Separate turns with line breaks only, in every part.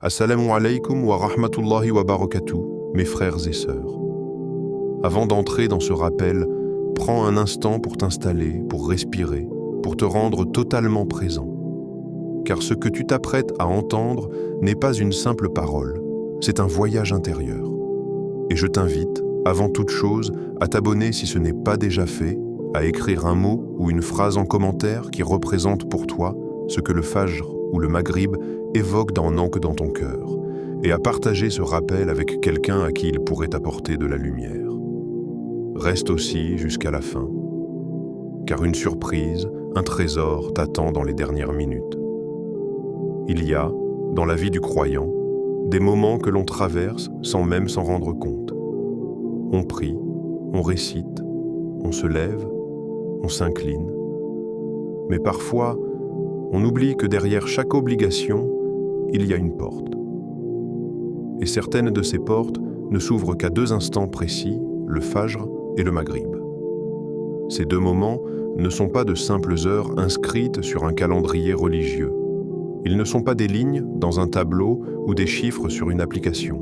Assalamu alaikum wa rahmatullahi wa barakatuh, mes frères et sœurs. Avant d'entrer dans ce rappel, prends un instant pour t'installer, pour respirer, pour te rendre totalement présent. Car ce que tu t'apprêtes à entendre n'est pas une simple parole, c'est un voyage intérieur. Et je t'invite, avant toute chose, à t'abonner si ce n'est pas déjà fait, à écrire un mot ou une phrase en commentaire qui représente pour toi ce que le Fajr ou le Maghrib évoque dans ton cœur, et à partager ce rappel avec quelqu'un à qui il pourrait apporter de la lumière. Reste aussi jusqu'à la fin, car une surprise, un trésor t'attend dans les dernières minutes. Il y a, dans la vie du croyant, des moments que l'on traverse sans même s'en rendre compte. On prie, on récite, on se lève, on s'incline. Mais parfois, on oublie que derrière chaque obligation, il y a une porte. Et certaines de ces portes ne s'ouvrent qu'à 2 instants précis, le Fajr et le Maghrib. Ces 2 moments ne sont pas de simples heures inscrites sur un calendrier religieux. Ils ne sont pas des lignes dans un tableau ou des chiffres sur une application.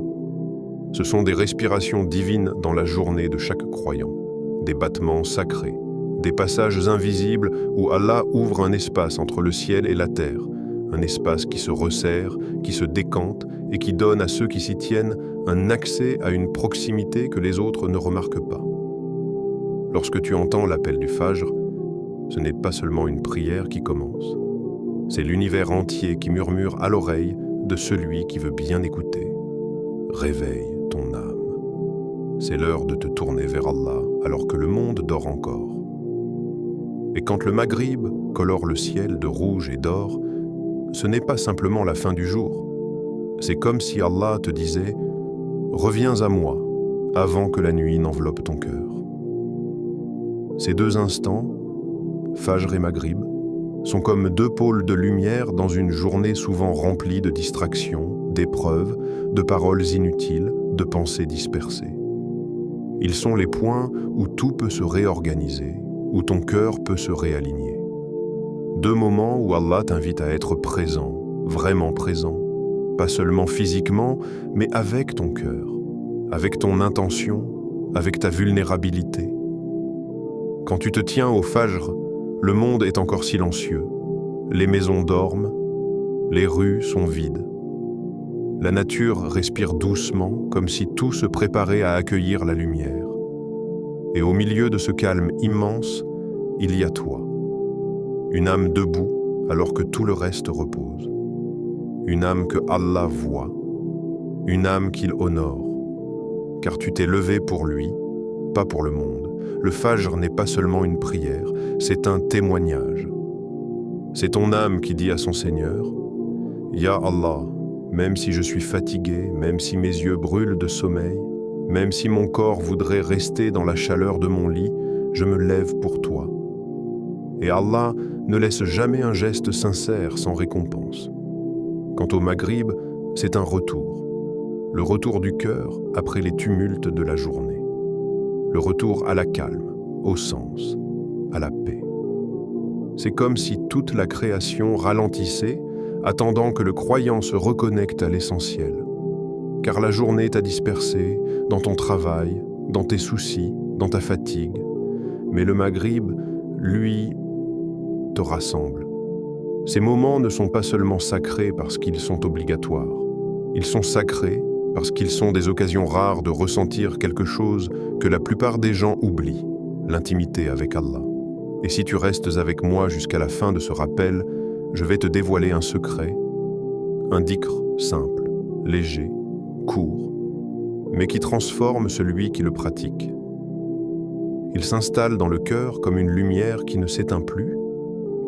Ce sont des respirations divines dans la journée de chaque croyant, des battements sacrés, des passages invisibles où Allah ouvre un espace entre le ciel et la terre, un espace qui se resserre, qui se décante et qui donne à ceux qui s'y tiennent un accès à une proximité que les autres ne remarquent pas. Lorsque tu entends l'appel du Fajr, ce n'est pas seulement une prière qui commence. C'est l'univers entier qui murmure à l'oreille de celui qui veut bien écouter. Réveille ton âme. C'est l'heure de te tourner vers Allah alors que le monde dort encore. Et quand le Maghrib colore le ciel de rouge et d'or, ce n'est pas simplement la fin du jour. C'est comme si Allah te disait « Reviens à moi avant que la nuit n'enveloppe ton cœur ». Ces 2 instants, Fajr et Maghrib, sont comme 2 pôles de lumière dans une journée souvent remplie de distractions, d'épreuves, de paroles inutiles, de pensées dispersées. Ils sont les points où tout peut se réorganiser, où ton cœur peut se réaligner. 2 moments où Allah t'invite à être présent, vraiment présent, pas seulement physiquement, mais avec ton cœur, avec ton intention, avec ta vulnérabilité. Quand tu te tiens au Fajr, le monde est encore silencieux, les maisons dorment, les rues sont vides. La nature respire doucement, comme si tout se préparait à accueillir la lumière. Et au milieu de ce calme immense, il y a toi. Une âme debout alors que tout le reste repose. Une âme que Allah voit. Une âme qu'il honore. Car tu t'es levé pour lui, pas pour le monde. Le Fajr n'est pas seulement une prière, c'est un témoignage. C'est ton âme qui dit à son Seigneur « Ya Allah, même si je suis fatigué, même si mes yeux brûlent de sommeil, même si mon corps voudrait rester dans la chaleur de mon lit, je me lève pour toi. » Et Allah ne laisse jamais un geste sincère sans récompense. Quant au Maghrib, c'est un retour. Le retour du cœur après les tumultes de la journée. Le retour à la calme, au sens, à la paix. C'est comme si toute la création ralentissait, attendant que le croyant se reconnecte à l'essentiel. Car la journée t'a dispersé dans ton travail, dans tes soucis, dans ta fatigue. Mais le Maghrib, lui, te rassemble. Ces moments ne sont pas seulement sacrés parce qu'ils sont obligatoires. Ils sont sacrés parce qu'ils sont des occasions rares de ressentir quelque chose que la plupart des gens oublient, l'intimité avec Allah. Et si tu restes avec moi jusqu'à la fin de ce rappel, je vais te dévoiler un secret, un dhikr simple, léger, court, mais qui transforme celui qui le pratique. Il s'installe dans le cœur comme une lumière qui ne s'éteint plus.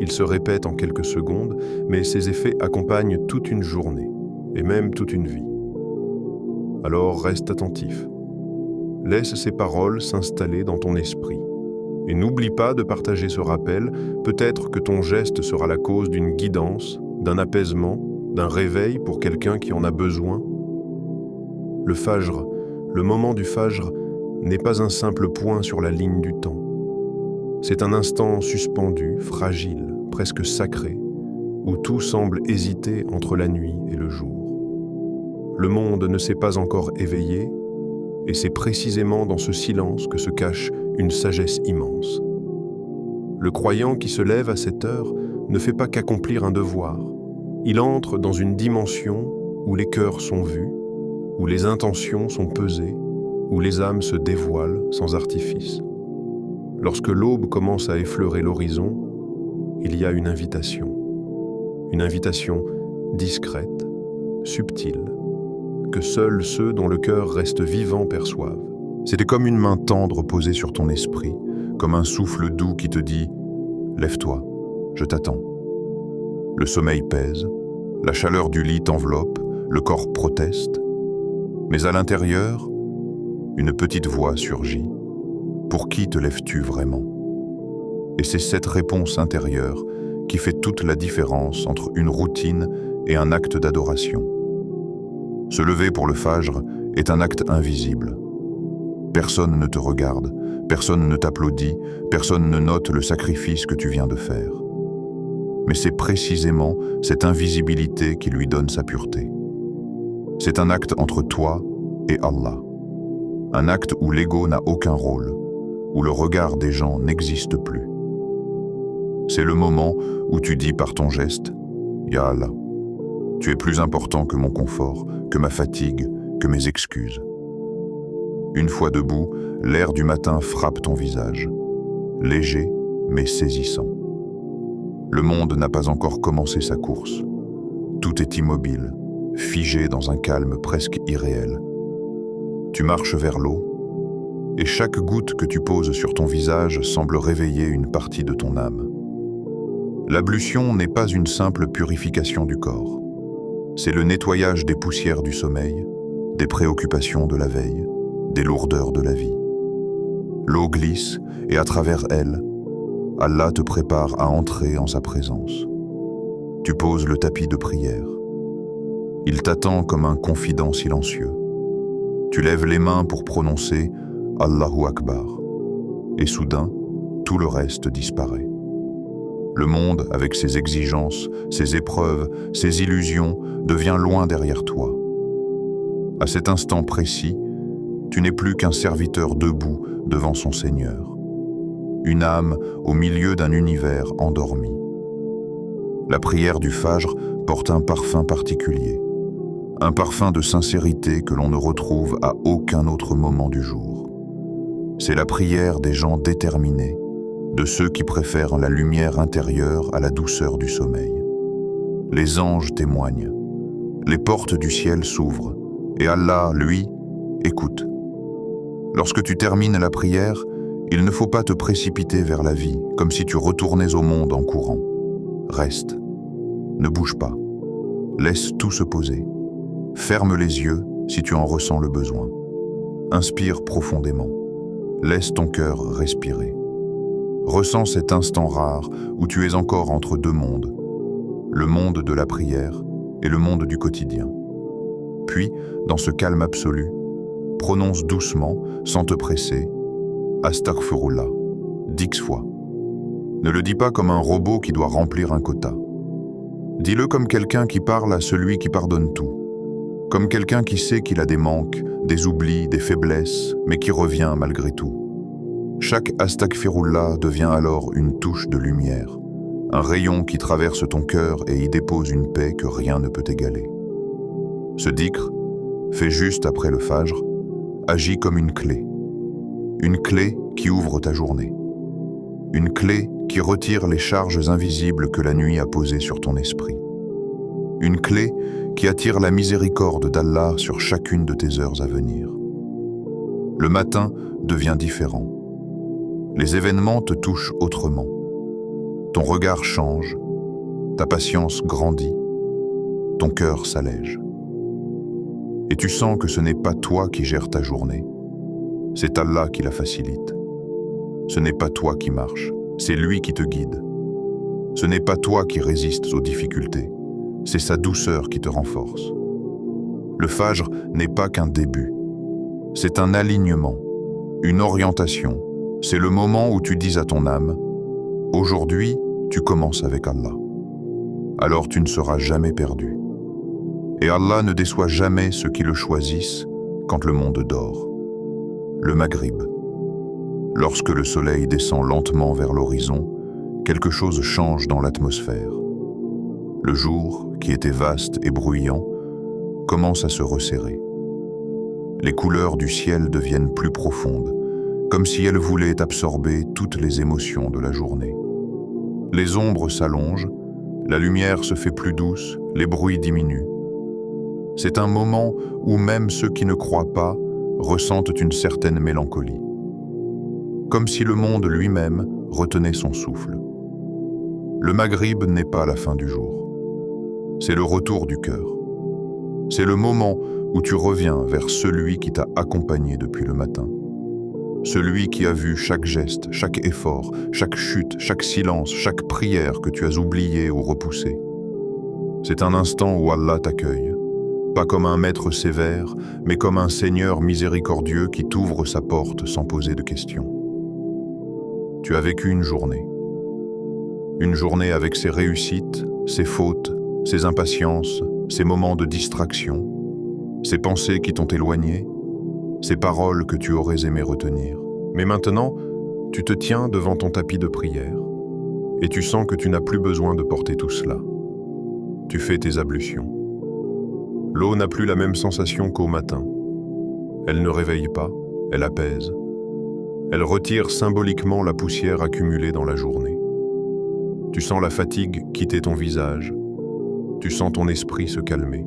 Il se répète en quelques secondes, mais ses effets accompagnent toute une journée, et même toute une vie. Alors reste attentif. Laisse ces paroles s'installer dans ton esprit. Et n'oublie pas de partager ce rappel, peut-être que ton geste sera la cause d'une guidance, d'un apaisement, d'un réveil pour quelqu'un qui en a besoin. Le Fajr, le moment du Fajr, n'est pas un simple point sur la ligne du temps. C'est un instant suspendu, fragile, presque sacré, où tout semble hésiter entre la nuit et le jour. Le monde ne s'est pas encore éveillé, et c'est précisément dans ce silence que se cache une sagesse immense. Le croyant qui se lève à cette heure ne fait pas qu'accomplir un devoir. Il entre dans une dimension où les cœurs sont vus, où les intentions sont pesées, où les âmes se dévoilent sans artifice. Lorsque l'aube commence à effleurer l'horizon, il y a une invitation discrète, subtile, que seuls ceux dont le cœur reste vivant perçoivent. C'était comme une main tendre posée sur ton esprit, comme un souffle doux qui te dit « Lève-toi, je t'attends ». Le sommeil pèse, la chaleur du lit t'enveloppe, le corps proteste, mais à l'intérieur, une petite voix surgit. Pour qui te lèves-tu vraiment? Et c'est cette réponse intérieure qui fait toute la différence entre une routine et un acte d'adoration. Se lever pour le fajr est un acte invisible. Personne ne te regarde, personne ne t'applaudit, personne ne note le sacrifice que tu viens de faire. Mais c'est précisément cette invisibilité qui lui donne sa pureté. C'est un acte entre toi et Allah. Un acte où l'ego n'a aucun rôle, où le regard des gens n'existe plus. C'est le moment où tu dis par ton geste « Ya Allah, tu es plus important que mon confort, que ma fatigue, que mes excuses. » Une fois debout, l'air du matin frappe ton visage, léger mais saisissant. Le monde n'a pas encore commencé sa course. Tout est immobile, figé dans un calme presque irréel. Tu marches vers l'eau, et chaque goutte que tu poses sur ton visage semble réveiller une partie de ton âme. L'ablution n'est pas une simple purification du corps. C'est le nettoyage des poussières du sommeil, des préoccupations de la veille, des lourdeurs de la vie. L'eau glisse, et à travers elle, Allah te prépare à entrer en sa présence. Tu poses le tapis de prière. Il t'attend comme un confident silencieux. Tu lèves les mains pour prononcer « Allahu Akbar » et soudain, tout le reste disparaît. Le monde, avec ses exigences, ses épreuves, ses illusions, devient loin derrière toi. À cet instant précis, tu n'es plus qu'un serviteur debout devant son Seigneur. Une âme au milieu d'un univers endormi. La prière du Fajr porte un parfum particulier, un parfum de sincérité que l'on ne retrouve à aucun autre moment du jour. C'est la prière des gens déterminés, de ceux qui préfèrent la lumière intérieure à la douceur du sommeil. Les anges témoignent, les portes du ciel s'ouvrent, et Allah, lui, écoute. Lorsque tu termines la prière, il ne faut pas te précipiter vers la vie, comme si tu retournais au monde en courant. Reste, ne bouge pas, laisse tout se poser. Ferme les yeux si tu en ressens le besoin. Inspire profondément, laisse ton cœur respirer. Ressens cet instant rare où tu es encore entre deux mondes, le monde de la prière et le monde du quotidien. Puis, dans ce calme absolu, prononce doucement, sans te presser, Astaghfirullah, 10 fois. Ne le dis pas comme un robot qui doit remplir un quota. Dis-le comme quelqu'un qui parle à celui qui pardonne tout. Comme quelqu'un qui sait qu'il a des manques, des oublis, des faiblesses, mais qui revient malgré tout. Chaque Astaghfirullah devient alors une touche de lumière, un rayon qui traverse ton cœur et y dépose une paix que rien ne peut égaler. Ce dhikr, fait juste après le Fajr, agit comme une clé qui ouvre ta journée. Une clé qui retire les charges invisibles que la nuit a posées sur ton esprit. Une clé qui attire la miséricorde d'Allah sur chacune de tes heures à venir. Le matin devient différent. Les événements te touchent autrement. Ton regard change, ta patience grandit, ton cœur s'allège. Et tu sens que ce n'est pas toi qui gères ta journée, c'est Allah qui la facilite. Ce n'est pas toi qui marches, c'est lui qui te guide. Ce n'est pas toi qui résistes aux difficultés, c'est sa douceur qui te renforce. Le Fajr n'est pas qu'un début, c'est un alignement, une orientation. C'est le moment où tu dis à ton âme « Aujourd'hui, tu commences avec Allah. Alors tu ne seras jamais perdu. Et Allah ne déçoit jamais ceux qui le choisissent quand le monde dort. Le Maghrib. Lorsque le soleil descend lentement vers l'horizon, quelque chose change dans l'atmosphère. Le jour, qui était vaste et bruyant, commence à se resserrer. Les couleurs du ciel deviennent plus profondes, comme si elles voulaient absorber toutes les émotions de la journée. Les ombres s'allongent, la lumière se fait plus douce, les bruits diminuent. C'est un moment où même ceux qui ne croient pas ressentent une certaine mélancolie. Comme si le monde lui-même retenait son souffle. Le Maghrib n'est pas la fin du jour. C'est le retour du cœur. C'est le moment où tu reviens vers celui qui t'a accompagné depuis le matin. Celui qui a vu chaque geste, chaque effort, chaque chute, chaque silence, chaque prière que tu as oublié ou repoussé. C'est un instant où Allah t'accueille, pas comme un maître sévère, mais comme un Seigneur miséricordieux qui t'ouvre sa porte sans poser de questions. Tu as vécu une journée avec ses réussites, ses fautes, ses impatiences, ses moments de distraction, ses pensées qui t'ont éloigné, ces paroles que tu aurais aimé retenir. Mais maintenant, tu te tiens devant ton tapis de prière et tu sens que tu n'as plus besoin de porter tout cela. Tu fais tes ablutions. L'eau n'a plus la même sensation qu'au matin. Elle ne réveille pas, elle apaise. Elle retire symboliquement la poussière accumulée dans la journée. Tu sens la fatigue quitter ton visage. Tu sens ton esprit se calmer.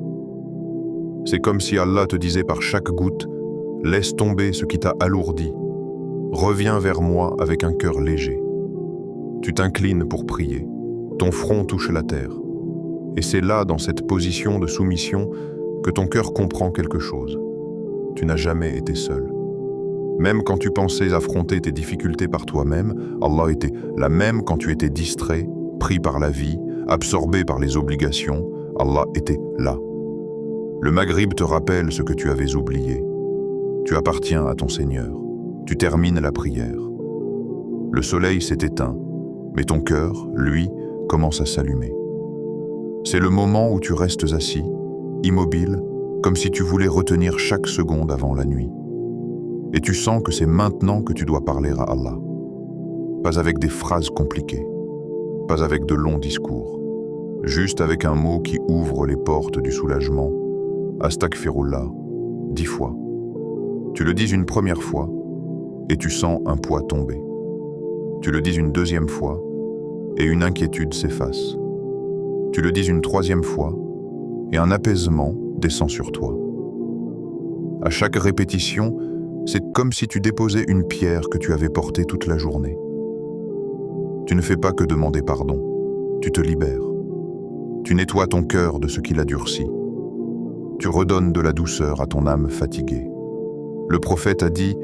C'est comme si Allah te disait par chaque goutte: laisse tomber ce qui t'a alourdi. Reviens vers moi avec un cœur léger. Tu t'inclines pour prier. Ton front touche la terre. Et c'est là, dans cette position de soumission, que ton cœur comprend quelque chose. Tu n'as jamais été seul. Même quand tu pensais affronter tes difficultés par toi-même, Allah était là. Même quand tu étais distrait, pris par la vie, absorbé par les obligations, Allah était là. Le Maghrib te rappelle ce que tu avais oublié. Tu appartiens à ton Seigneur. Tu termines la prière. Le soleil s'est éteint, mais ton cœur, lui, commence à s'allumer. C'est le moment où tu restes assis, immobile, comme si tu voulais retenir chaque seconde avant la nuit. Et tu sens que c'est maintenant que tu dois parler à Allah. Pas avec des phrases compliquées, pas avec de longs discours, juste avec un mot qui ouvre les portes du soulagement. Astaghfirullah, 10 fois. Tu le dis une première fois et tu sens un poids tomber. Tu le dis une deuxième fois et une inquiétude s'efface. Tu le dis une troisième fois et un apaisement descend sur toi. À chaque répétition, c'est comme si tu déposais une pierre que tu avais portée toute la journée. Tu ne fais pas que demander pardon, tu te libères. Tu nettoies ton cœur de ce qui l'a durci. Tu redonnes de la douceur à ton âme fatiguée. Le prophète a dit: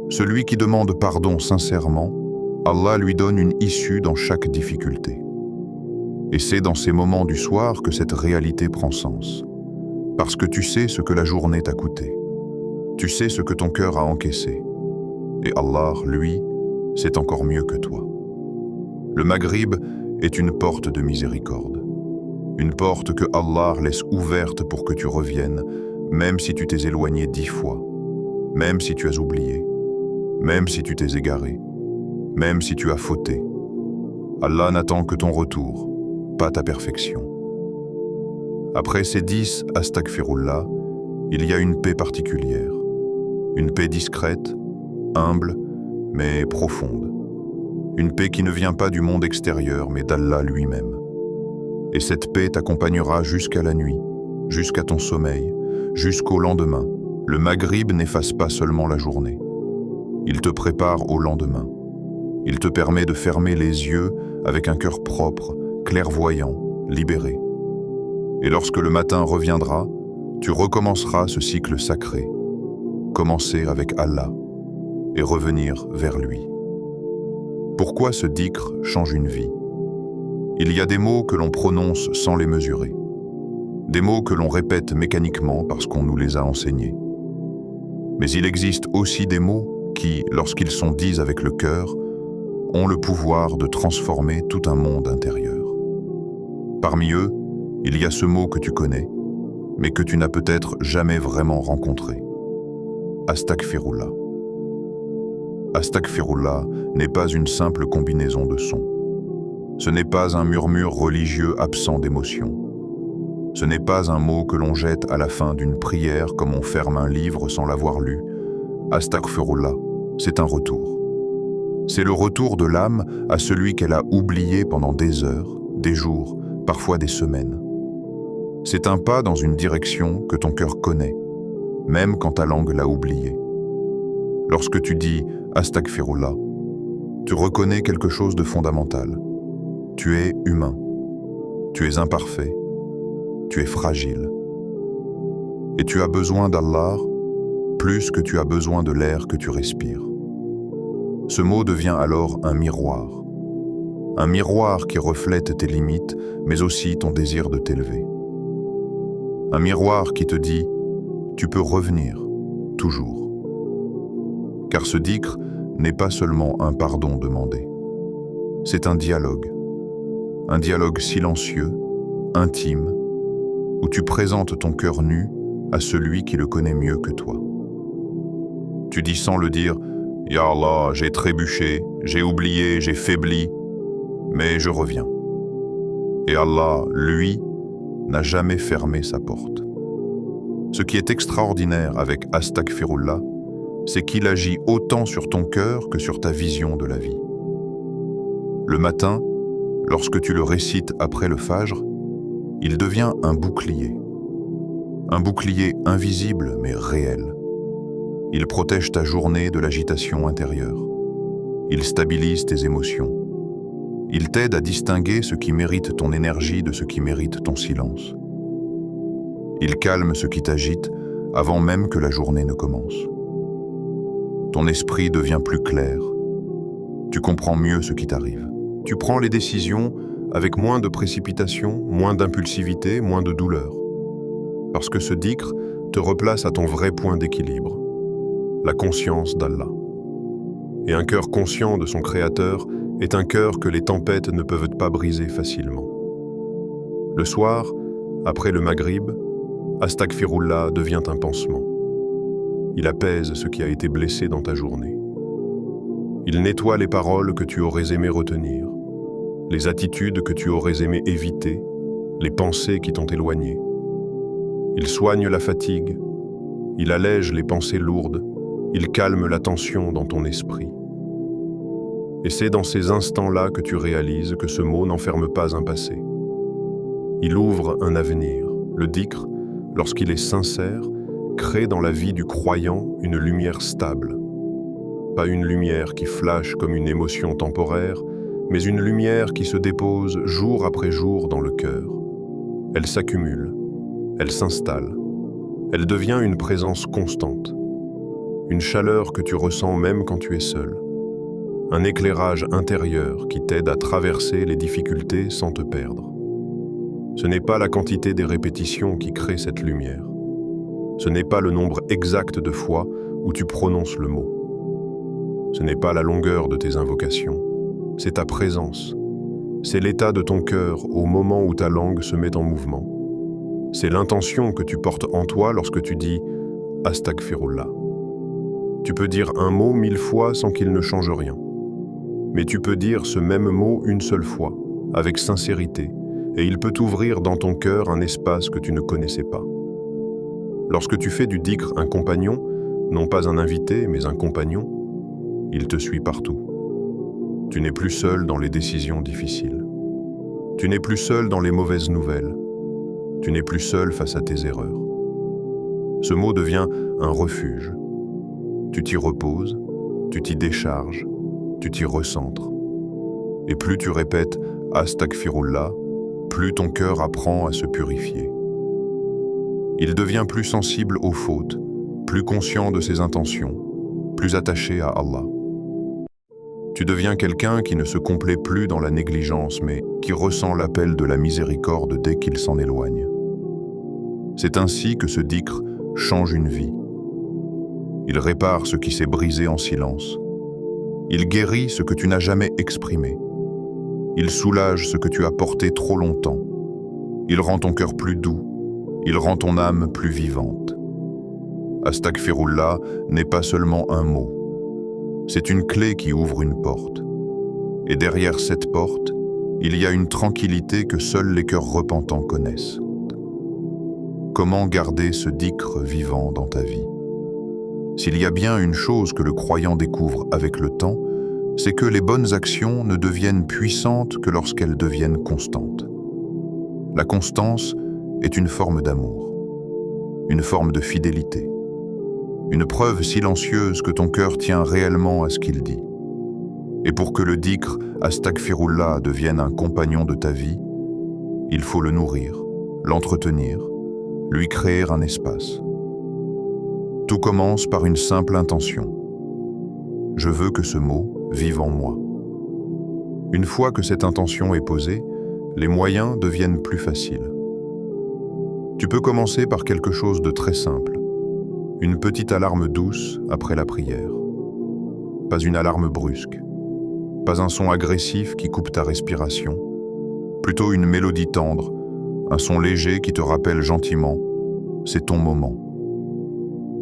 celui qui demande pardon sincèrement, Allah lui donne une issue dans chaque difficulté. Et c'est dans ces moments du soir que cette réalité prend sens. Parce que tu sais ce que la journée t'a coûté. Tu sais ce que ton cœur a encaissé. Et Allah, lui, sait encore mieux que toi. Le Maghrib est une porte de miséricorde. Une porte que Allah laisse ouverte pour que tu reviennes, même si tu t'es éloigné 10 fois, même si tu as oublié, même si tu t'es égaré, même si tu as fauté. Allah n'attend que ton retour, pas ta perfection. Après ces 10 astaghfirullah, il y a une paix particulière. Une paix discrète, humble, mais profonde. Une paix qui ne vient pas du monde extérieur, mais d'Allah lui-même. Et cette paix t'accompagnera jusqu'à la nuit, jusqu'à ton sommeil, jusqu'au lendemain. Le Maghrib n'efface pas seulement la journée. Il te prépare au lendemain. Il te permet de fermer les yeux avec un cœur propre, clairvoyant, libéré. Et lorsque le matin reviendra, tu recommenceras ce cycle sacré. Commencer avec Allah et revenir vers lui. Pourquoi ce dhikr change une vie? Il y a des mots que l'on prononce sans les mesurer. Des mots que l'on répète mécaniquement parce qu'on nous les a enseignés. Mais il existe aussi des mots qui, lorsqu'ils sont dits avec le cœur, ont le pouvoir de transformer tout un monde intérieur. Parmi eux, il y a ce mot que tu connais, mais que tu n'as peut-être jamais vraiment rencontré. Astaghfirullah. Astaghfirullah n'est pas une simple combinaison de sons. Ce n'est pas un murmure religieux absent d'émotion. Ce n'est pas un mot que l'on jette à la fin d'une prière comme on ferme un livre sans l'avoir lu. Astaghfirullah, c'est un retour. C'est le retour de l'âme à celui qu'elle a oublié pendant des heures, des jours, parfois des semaines. C'est un pas dans une direction que ton cœur connaît, même quand ta langue l'a oublié. Lorsque tu dis « Astaghfirullah », tu reconnais quelque chose de fondamental. Tu es humain, tu es imparfait, tu es fragile. Et tu as besoin d'Allah plus que tu as besoin de l'air que tu respires. Ce mot devient alors un miroir qui reflète tes limites, mais aussi ton désir de t'élever. Un miroir qui te dit « tu peux revenir, toujours ». Car ce dhikr n'est pas seulement un pardon demandé. C'est un dialogue silencieux, intime, où tu présentes ton cœur nu à celui qui le connaît mieux que toi. Tu dis sans le dire « Ya Allah, j'ai trébuché, j'ai oublié, j'ai faibli, mais je reviens ». Et Allah, lui, n'a jamais fermé sa porte. Ce qui est extraordinaire avec Astaghfirullah, c'est qu'il agit autant sur ton cœur que sur ta vision de la vie. Le matin, lorsque tu le récites après le Fajr, il devient un bouclier invisible mais réel. Il protège ta journée de l'agitation intérieure. Il stabilise tes émotions. Il t'aide à distinguer ce qui mérite ton énergie de ce qui mérite ton silence. Il calme ce qui t'agite avant même que la journée ne commence. Ton esprit devient plus clair. Tu comprends mieux ce qui t'arrive. Tu prends les décisions avec moins de précipitation, moins d'impulsivité, moins de douleur. Parce que ce dhikr te replace à ton vrai point d'équilibre, la conscience d'Allah. Et un cœur conscient de son Créateur est un cœur que les tempêtes ne peuvent pas briser facilement. Le soir, après le Maghrib, Astaghfirullah devient un pansement. Il apaise ce qui a été blessé dans ta journée. Il nettoie les paroles que tu aurais aimé retenir, les attitudes que tu aurais aimé éviter, les pensées qui t'ont éloigné. Il soigne la fatigue, il allège les pensées lourdes, il calme la tension dans ton esprit. Et c'est dans ces instants-là que tu réalises que ce mot n'enferme pas un passé. Il ouvre un avenir. Le dhikr, lorsqu'il est sincère, crée dans la vie du croyant une lumière stable. Pas une lumière qui flash comme une émotion temporaire, mais une lumière qui se dépose jour après jour dans le cœur. Elle s'accumule, elle s'installe, elle devient une présence constante, une chaleur que tu ressens même quand tu es seul, un éclairage intérieur qui t'aide à traverser les difficultés sans te perdre. Ce n'est pas la quantité des répétitions qui crée cette lumière. Ce n'est pas le nombre exact de fois où tu prononces le mot. Ce n'est pas la longueur de tes invocations. C'est ta présence. C'est l'état de ton cœur au moment où ta langue se met en mouvement. C'est l'intention que tu portes en toi lorsque tu dis « Astaghfirullah ». Tu peux dire un mot 1000 fois sans qu'il ne change rien. Mais tu peux dire ce même mot une seule fois, avec sincérité, et il peut ouvrir dans ton cœur un espace que tu ne connaissais pas. Lorsque tu fais du dhikr un compagnon, non pas un invité, mais un compagnon, il te suit partout. Tu n'es plus seul dans les décisions difficiles. Tu n'es plus seul dans les mauvaises nouvelles. Tu n'es plus seul face à tes erreurs. Ce mot devient un refuge. Tu t'y reposes, tu t'y décharges, tu t'y recentres. Et plus tu répètes « Astaghfirullah », plus ton cœur apprend à se purifier. Il devient plus sensible aux fautes, plus conscient de ses intentions, plus attaché à Allah. Tu deviens quelqu'un qui ne se complaît plus dans la négligence, mais qui ressent l'appel de la miséricorde dès qu'il s'en éloigne. C'est ainsi que ce dhikr change une vie. Il répare ce qui s'est brisé en silence. Il guérit ce que tu n'as jamais exprimé. Il soulage ce que tu as porté trop longtemps. Il rend ton cœur plus doux, Il rend ton âme plus vivante. Astaghfirullah n'est pas seulement un mot. C'est une clé qui ouvre une porte. Et derrière cette porte, il y a une tranquillité que seuls les cœurs repentants connaissent. Comment garder ce dhikr vivant dans ta vie? S'il y a bien une chose que le croyant découvre avec le temps, c'est que les bonnes actions ne deviennent puissantes que lorsqu'elles deviennent constantes. La constance est une forme d'amour, une forme de fidélité, une preuve silencieuse que ton cœur tient réellement à ce qu'il dit. Et pour que le dhikr Astaghfirullah devienne un compagnon de ta vie, il faut le nourrir, l'entretenir, lui créer un espace. Tout commence par une simple intention. Je veux que ce mot vive en moi. Une fois que cette intention est posée, les moyens deviennent plus faciles. Tu peux commencer par quelque chose de très simple. Une petite alarme douce après la prière. Pas une alarme brusque. Pas un son agressif qui coupe ta respiration. Plutôt une mélodie tendre, un son léger qui te rappelle gentiment « c'est ton moment ».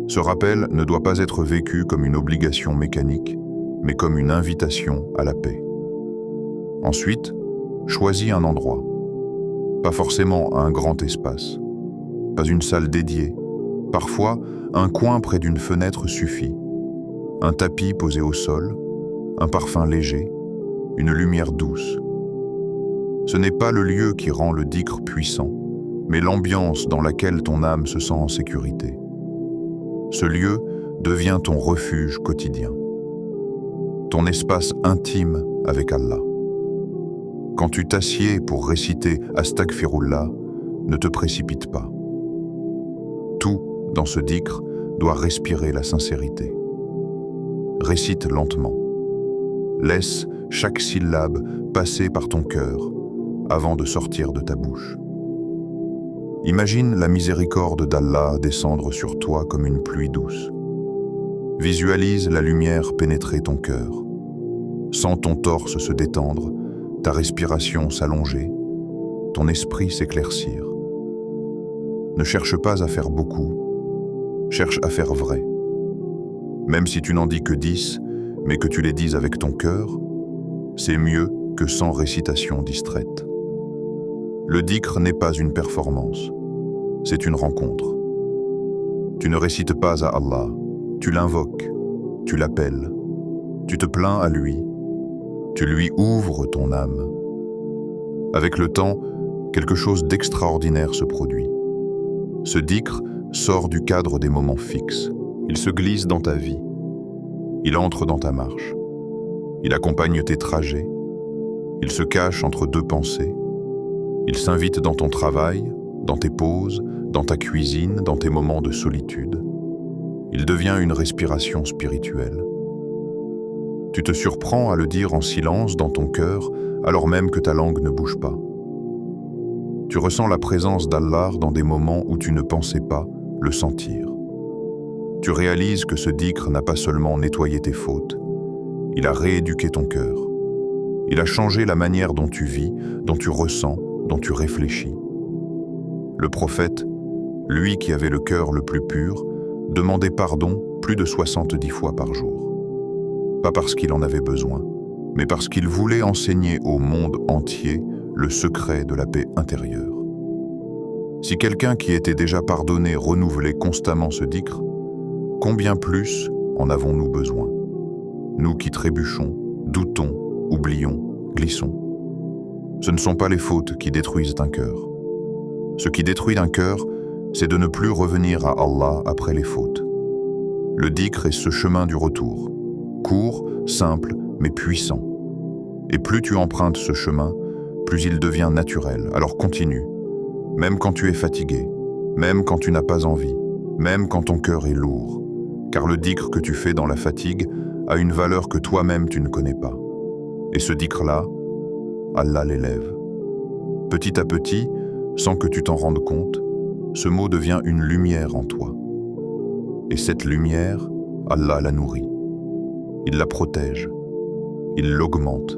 Ce rappel ne doit pas être vécu comme une obligation mécanique, mais comme une invitation à la paix. Ensuite, choisis un endroit. Pas forcément un grand espace. Pas une salle dédiée. Parfois, un coin près d'une fenêtre suffit. Un tapis posé au sol, un parfum léger, une lumière douce. Ce n'est pas le lieu qui rend le dhikr puissant, mais l'ambiance dans laquelle ton âme se sent en sécurité. Ce lieu devient ton refuge quotidien, ton espace intime avec Allah. Quand tu t'assieds pour réciter Astaghfirullah, ne te précipite pas. Tout, dans ce dhikr, doit respirer la sincérité. Récite lentement. Laisse chaque syllabe passer par ton cœur avant de sortir de ta bouche. Imagine la miséricorde d'Allah descendre sur toi comme une pluie douce. Visualise la lumière pénétrer ton cœur. Sens ton torse se détendre, ta respiration s'allonger, ton esprit s'éclaircir. Ne cherche pas à faire beaucoup, cherche à faire vrai. Même si tu n'en dis que 10, mais que tu les dises avec ton cœur, c'est mieux que 100 récitations distraites. Le dhikr n'est pas une performance, c'est une rencontre. Tu ne récites pas à Allah, tu l'invoques, tu l'appelles, tu te plains à lui, tu lui ouvres ton âme. Avec le temps, quelque chose d'extraordinaire se produit. Ce dhikr sort du cadre des moments fixes. Il se glisse dans ta vie. Il entre dans ta marche. Il accompagne tes trajets. Il se cache entre deux pensées. Il s'invite dans ton travail, dans tes pauses, dans ta cuisine, dans tes moments de solitude. Il devient une respiration spirituelle. Tu te surprends à le dire en silence dans ton cœur, alors même que ta langue ne bouge pas. Tu ressens la présence d'Allah dans des moments où tu ne pensais pas le sentir. Tu réalises que ce dhikr n'a pas seulement nettoyé tes fautes, il a rééduqué ton cœur. Il a changé la manière dont tu vis, dont tu ressens, dont tu réfléchis. Le prophète, lui qui avait le cœur le plus pur, demandait pardon plus de 70 fois par jour. Pas parce qu'il en avait besoin, mais parce qu'il voulait enseigner au monde entier le secret de la paix intérieure. Si quelqu'un qui était déjà pardonné renouvelait constamment ce dhikr, combien plus en avons-nous besoin? Nous qui trébuchons, doutons, oublions, glissons. Ce ne sont pas les fautes qui détruisent un cœur. Ce qui détruit un cœur, c'est de ne plus revenir à Allah après les fautes. Le dhikr est ce chemin du retour, court, simple, mais puissant. Et plus tu empruntes ce chemin, plus il devient naturel. Alors continue, même quand tu es fatigué, même quand tu n'as pas envie, même quand ton cœur est lourd. Car le dhikr que tu fais dans la fatigue a une valeur que toi-même tu ne connais pas. Et ce dhikr-là, Allah l'élève. Petit à petit, sans que tu t'en rendes compte, ce mot devient une lumière en toi. Et cette lumière, Allah la nourrit. Il la protège. Il l'augmente.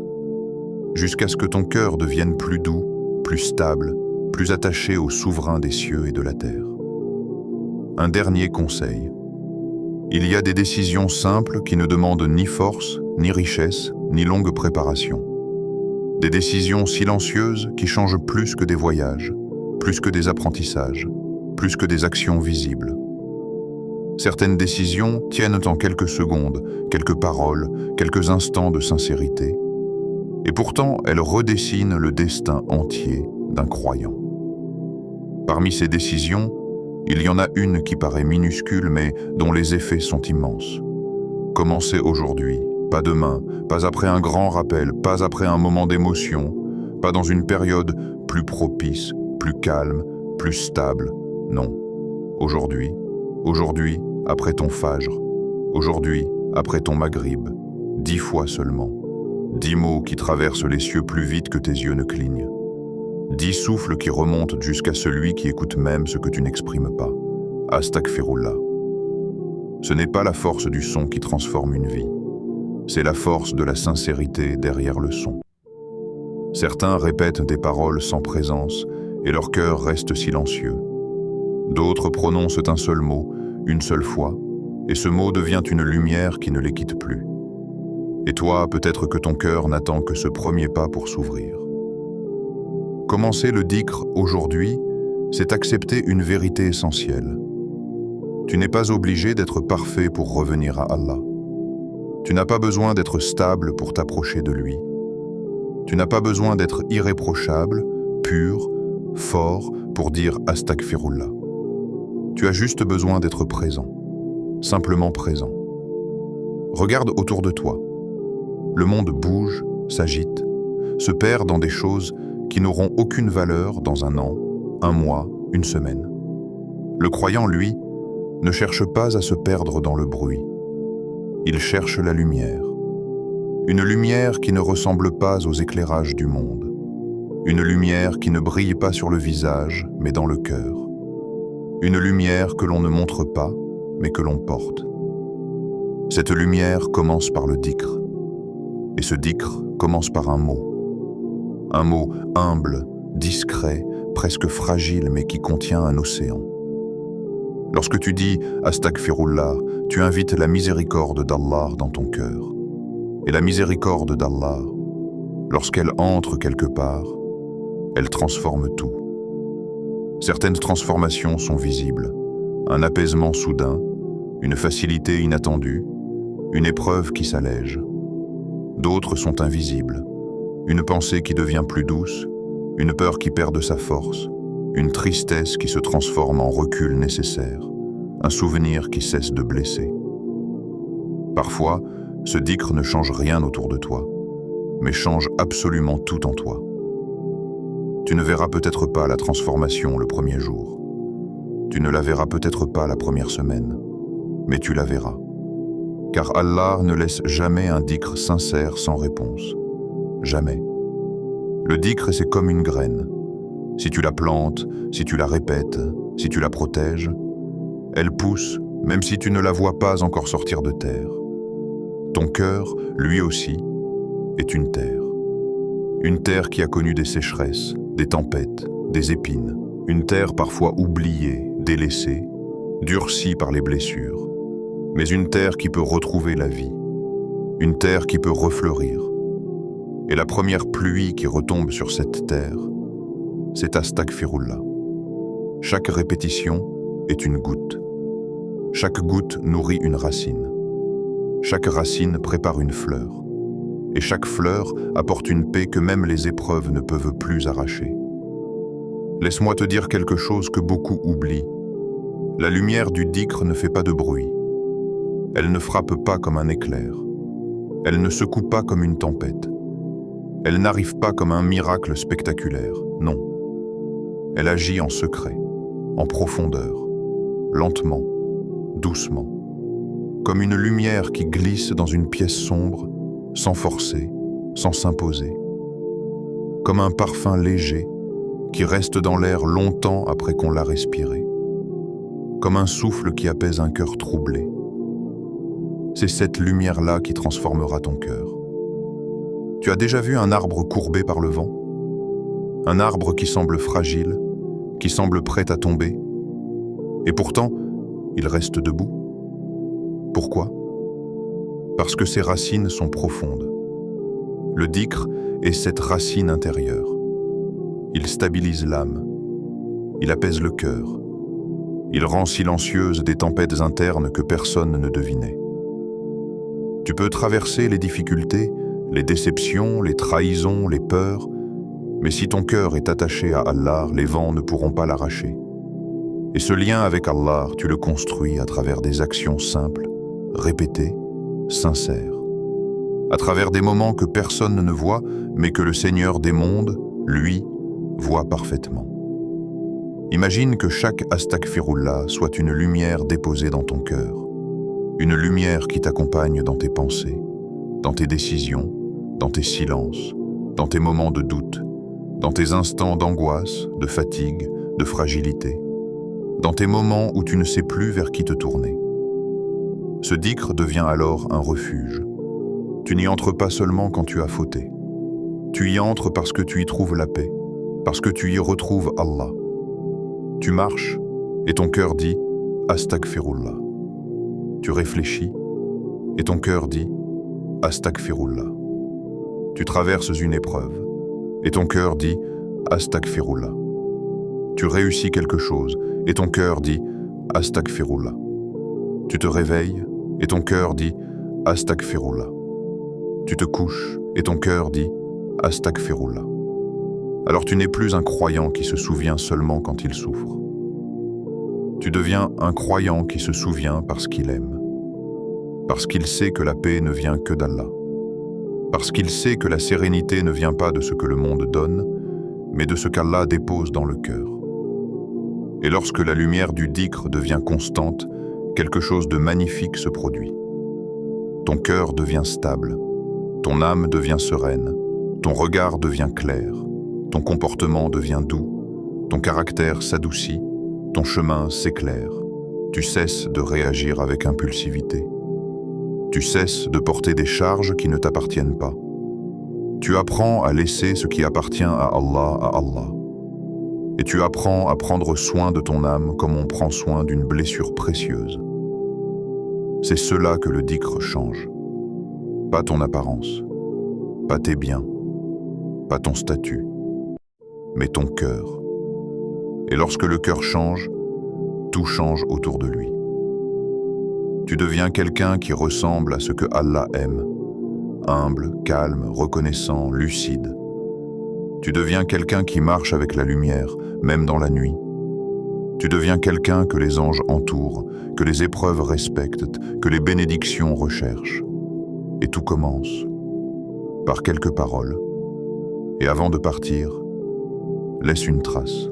Jusqu'à ce que ton cœur devienne plus doux, plus stable, plus attaché au souverain des cieux et de la terre. Un dernier conseil. Il y a des décisions simples qui ne demandent ni force, ni richesse, ni longue préparation. Des décisions silencieuses qui changent plus que des voyages, plus que des apprentissages, plus que des actions visibles. Certaines décisions tiennent en quelques secondes, quelques paroles, quelques instants de sincérité. Et pourtant, elles redessinent le destin entier d'un croyant. Parmi ces décisions, il y en a une qui paraît minuscule mais dont les effets sont immenses. Commencer aujourd'hui, pas demain, pas après un grand rappel, pas après un moment d'émotion, pas dans une période plus propice, plus calme, plus stable, non. Aujourd'hui, après ton fajr, aujourd'hui, après ton maghrib, 10 fois seulement. 10 mots qui traversent les cieux plus vite que tes yeux ne clignent. 10 souffles qui remontent jusqu'à celui qui écoute même ce que tu n'exprimes pas. Astaghfirullah. Ce n'est pas la force du son qui transforme une vie. C'est la force de la sincérité derrière le son. Certains répètent des paroles sans présence et leur cœur reste silencieux. D'autres prononcent un seul mot, une seule fois, et ce mot devient une lumière qui ne les quitte plus. Et toi, peut-être que ton cœur n'attend que ce premier pas pour s'ouvrir. Commencer le dhikr aujourd'hui, c'est accepter une vérité essentielle. Tu n'es pas obligé d'être parfait pour revenir à Allah. Tu n'as pas besoin d'être stable pour t'approcher de lui. Tu n'as pas besoin d'être irréprochable, pur, fort pour dire astaghfirullah. Tu as juste besoin d'être présent, simplement présent. Regarde autour de toi. Le monde bouge, s'agite, se perd dans des choses qui n'auront aucune valeur dans un an, un mois, une semaine. Le croyant, lui, ne cherche pas à se perdre dans le bruit. Il cherche la lumière. Une lumière qui ne ressemble pas aux éclairages du monde. Une lumière qui ne brille pas sur le visage, mais dans le cœur. Une lumière que l'on ne montre pas, mais que l'on porte. Cette lumière commence par le dhikr. Et ce dhikr commence par un mot. Un mot humble, discret, presque fragile, mais qui contient un océan. Lorsque tu dis « Astaghfirullah », tu invites la miséricorde d'Allah dans ton cœur. Et la miséricorde d'Allah, lorsqu'elle entre quelque part, elle transforme tout. Certaines transformations sont visibles. Un apaisement soudain, une facilité inattendue, une épreuve qui s'allège. D'autres sont invisibles. Une pensée qui devient plus douce, une peur qui perd de sa force, une tristesse qui se transforme en recul nécessaire, un souvenir qui cesse de blesser. Parfois, ce dhikr ne change rien autour de toi, mais change absolument tout en toi. Tu ne verras peut-être pas la transformation le premier jour. Tu ne la verras peut-être pas la première semaine, mais tu la verras. Car Allah ne laisse jamais un dhikr sincère sans réponse. Jamais. Le dhikr, c'est comme une graine. Si tu la plantes, si tu la répètes, si tu la protèges, elle pousse, même si tu ne la vois pas encore sortir de terre. Ton cœur, lui aussi, est une terre. Une terre qui a connu des sécheresses, des tempêtes, des épines. Une terre parfois oubliée, délaissée, durcie par les blessures. Mais une terre qui peut retrouver la vie. Une terre qui peut refleurir. Et la première pluie qui retombe sur cette terre, c'est Astaghfirullah. Chaque répétition est une goutte. Chaque goutte nourrit une racine. Chaque racine prépare une fleur. Et chaque fleur apporte une paix que même les épreuves ne peuvent plus arracher. Laisse-moi te dire quelque chose que beaucoup oublient. La lumière du dhikr ne fait pas de bruit. Elle ne frappe pas comme un éclair. Elle ne secoue pas comme une tempête. Elle n'arrive pas comme un miracle spectaculaire, non. Elle agit en secret, en profondeur, lentement, doucement, comme une lumière qui glisse dans une pièce sombre, sans forcer, sans s'imposer, comme un parfum léger qui reste dans l'air longtemps après qu'on l'a respiré, comme un souffle qui apaise un cœur troublé. C'est cette lumière-là qui transformera ton cœur. Tu as déjà vu un arbre courbé par le vent? Un arbre qui semble fragile, qui semble prêt à tomber. Et pourtant, il reste debout. Pourquoi? Parce que ses racines sont profondes. Le dhikr est cette racine intérieure. Il stabilise l'âme. Il apaise le cœur. Il rend silencieuses des tempêtes internes que personne ne devinait. Tu peux traverser les difficultés, les déceptions, les trahisons, les peurs, mais si ton cœur est attaché à Allah, les vents ne pourront pas l'arracher. Et ce lien avec Allah, tu le construis à travers des actions simples, répétées, sincères. À travers des moments que personne ne voit, mais que le Seigneur des mondes, lui, voit parfaitement. Imagine que chaque astaghfirullah soit une lumière déposée dans ton cœur. Une lumière qui t'accompagne dans tes pensées, dans tes décisions, dans tes silences, dans tes moments de doute, dans tes instants d'angoisse, de fatigue, de fragilité, dans tes moments où tu ne sais plus vers qui te tourner. Ce dhikr devient alors un refuge. Tu n'y entres pas seulement quand tu as fauté. Tu y entres parce que tu y trouves la paix, parce que tu y retrouves Allah. Tu marches et ton cœur dit « Astaghfirullah ». Tu réfléchis et ton cœur dit « Astaghfirullah ». Tu traverses une épreuve et ton cœur dit « Astaghfirullah ». Tu réussis quelque chose et ton cœur dit « Astaghfirullah ». Tu te réveilles et ton cœur dit « Astaghfirullah ». Tu te couches et ton cœur dit « Astaghfirullah ». Alors tu n'es plus un croyant qui se souvient seulement quand il souffre. Tu deviens un croyant qui se souvient parce qu'il aime, parce qu'il sait que la paix ne vient que d'Allah, parce qu'il sait que la sérénité ne vient pas de ce que le monde donne, mais de ce qu'Allah dépose dans le cœur. Et lorsque la lumière du dhikr devient constante, quelque chose de magnifique se produit. Ton cœur devient stable, ton âme devient sereine, ton regard devient clair, ton comportement devient doux, ton caractère s'adoucit, ton chemin s'éclaire. Tu cesses de réagir avec impulsivité. Tu cesses de porter des charges qui ne t'appartiennent pas. Tu apprends à laisser ce qui appartient à Allah. Et tu apprends à prendre soin de ton âme comme on prend soin d'une blessure précieuse. C'est cela que le dhikr change. Pas ton apparence, pas tes biens, pas ton statut, mais ton cœur. Et lorsque le cœur change, tout change autour de lui. Tu deviens quelqu'un qui ressemble à ce que Allah aime, humble, calme, reconnaissant, lucide. Tu deviens quelqu'un qui marche avec la lumière, même dans la nuit. Tu deviens quelqu'un que les anges entourent, que les épreuves respectent, que les bénédictions recherchent. Et tout commence par quelques paroles. Et avant de partir, laisse une trace.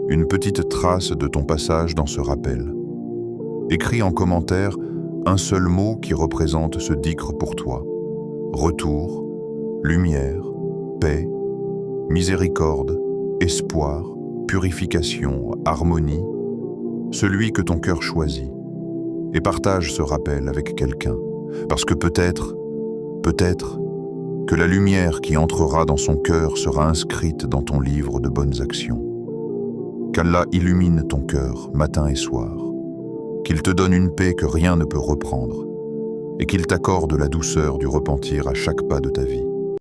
Une petite trace de ton passage dans ce rappel. Écris en commentaire un seul mot qui représente ce dhikr pour toi. Retour, lumière, paix, miséricorde, espoir, purification, harmonie, celui que ton cœur choisit. Et partage ce rappel avec quelqu'un, parce que peut-être, que la lumière qui entrera dans son cœur sera inscrite dans ton livre de bonnes actions. Qu'Allah illumine ton cœur matin et soir, qu'il te donne une paix que rien ne peut reprendre, et qu'il t'accorde la douceur du repentir à chaque pas de ta vie.